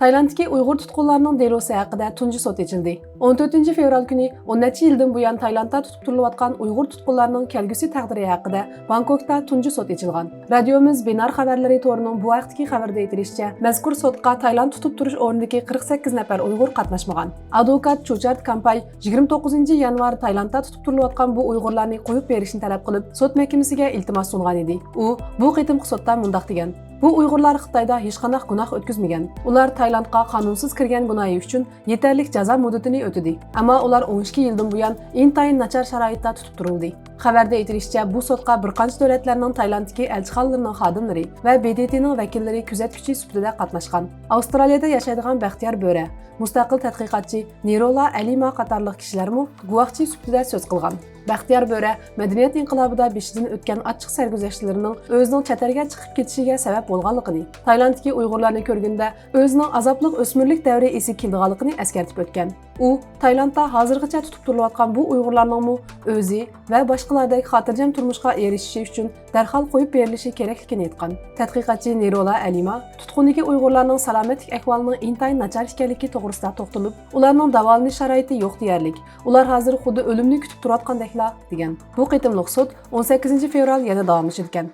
Taylanddagi Uyg'ur tutqunlarining delosi haqida tunji sud ochildi. 14 fevral kuni 10 necha yildan buyon Taylandda tutib turilayotgan Uyg'ur tutqunlarining kelgusi taqdiri haqida Bangkokda tunji sud ochilgan. Radiomiz Binar xabarlari to'rining bu vaqtdagi xabarda aytilishicha, mazkur sudga Tayland tutib turish o'rnidagi 48 nafar Uyg'ur qatnashmagan. Advokat Chuchart Kampay 29 yanvar Taylandda tutib turilayotgan bu Uyg'urlarni qo'yib berishni talab qilib, sud mahkamasiga iltimos sungan edi. U bu qitimqi sudda mundaq degan: Bu Uyg'urlar Xitoyda hech qanday gunoh o'tkazmagan. Ular Taylandga qonunsiz kirgan gunohi uchun yetarli jazo muddatini o'tadi. Ammo ular 12 yildan buyon intayin nachar sharoitda tutib turildi. Xabarda aytilishicha, bu sudga bir qancha davlatlarning Taylanddagi elchixonalarining xodimlari va BDTning vakillari kuzatuvchi sifatida qatnashgan. Avstraliyada yashaydigan Baxtiyor Bo'ra, mustaqil tadqiqotchi Nirola Alima qatorliq kishilarmi guvohchi sifatida so'z qilgan. Baxtiyor Bo'ra madaniyat inqilobida beshidan o'tgan ochiq sarguzashtlarining o'zining chatarga chiqib ketishiga sabab bo'lganligini, Taylanddagi Uyg'urlarni ko'rganda o'zining azobli o'smirlik davri esi kelganligini eskartib o'tgan. U Taylandda hozirgacha tutib turilayotgan bu Uyg'urlarning o'zi va boshqalardek xotirjam turmushga erishishi uchun darhol qo'yib berilishi kerakligini aytgan. Tadqiqotchi Nirola Alima tutqundagi Uyg'urlarning salomatlik ahvolining intayin nachar ekanligi to'g'risida to'xtalib, ularning davolanish sharoiti yo'q deyarlik. Ular hozir xuddi o'limni kutib turayotgandek degan. Bu qitimliq sud 18 fevral yana davomlashadi ekan.